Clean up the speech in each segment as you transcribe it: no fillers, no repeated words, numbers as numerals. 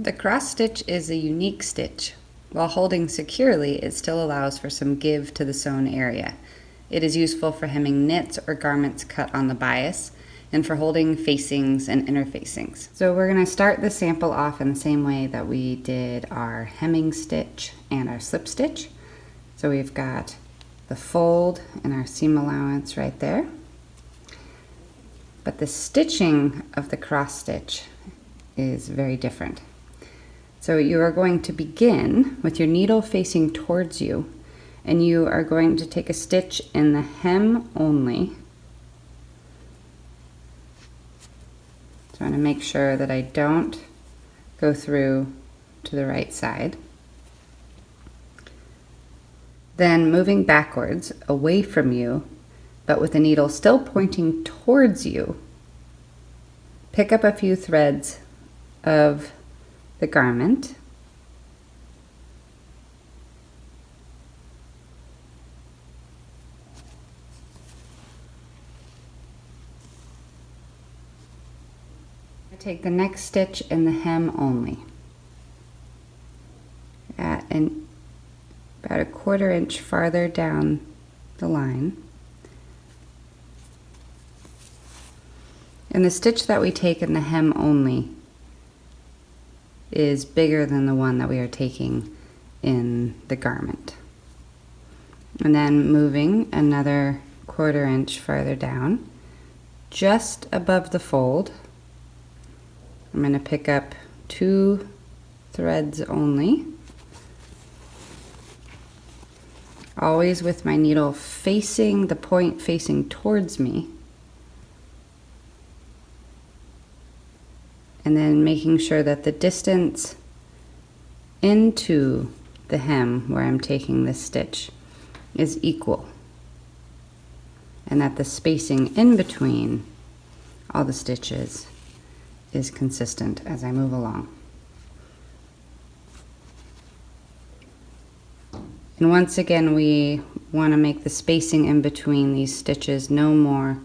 The cross stitch is a unique stitch. While holding securely, it still allows for some give to the sewn area. It is useful for hemming knits or garments cut on the bias, and for holding facings and interfacings. So we're going to start the sample off in the same way that we did our hemming stitch and our slip stitch. So we've got the fold and our seam allowance right there. But the stitching of the cross stitch is very different. So you are going to begin with your needle facing towards you, and you are going to take a stitch in the hem only. So I'm going to make sure that I don't go through to the right side. Then moving backwards away from you, but with the needle still pointing towards you, pick up a few threads of the garment. Take the next stitch in the hem only at about a 1/4 inch farther down the line. And the stitch that we take in the hem only is bigger than the one that we are taking in the garment. And then moving another 1/4 inch farther down, just above the fold, I'm going to pick up 2 threads only, always with my needle facing the point, facing towards me. And then making sure that the distance into the hem where I'm taking this stitch is equal, and that the spacing in between all the stitches is consistent as I move along. And once again, we want to make the spacing in between these stitches no more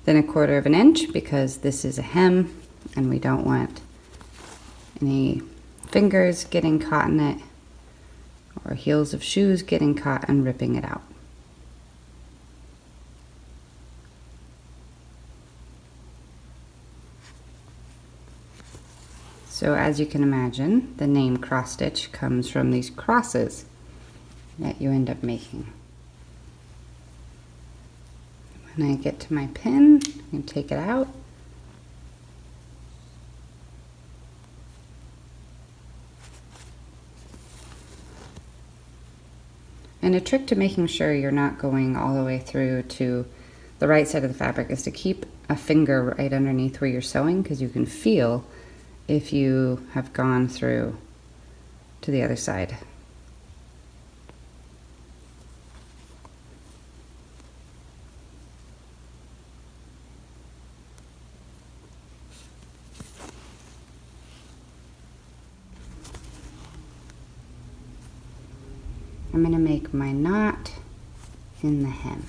than a 1/4 of an inch, because this is a hem and we don't want any fingers getting caught in it or heels of shoes getting caught and ripping it out. So as you can imagine, the name cross stitch comes from these crosses that you end up making. When I get to my pin, I'm going to take it out. And a trick to making sure you're not going all the way through to the right side of the fabric is to keep a finger right underneath where you're sewing, because you can feel if you have gone through to the other side. I'm going to make my knot in the hem.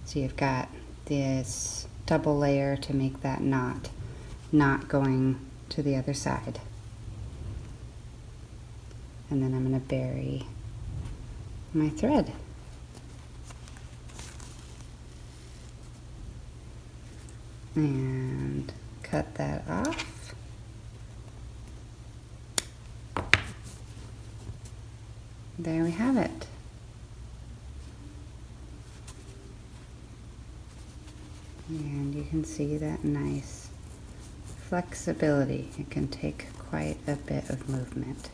So you've got this double layer to make that knot, not going to the other side. And then I'm going to bury my thread. And cut that off. There we have it. And you can see that nice flexibility. It can take quite a bit of movement.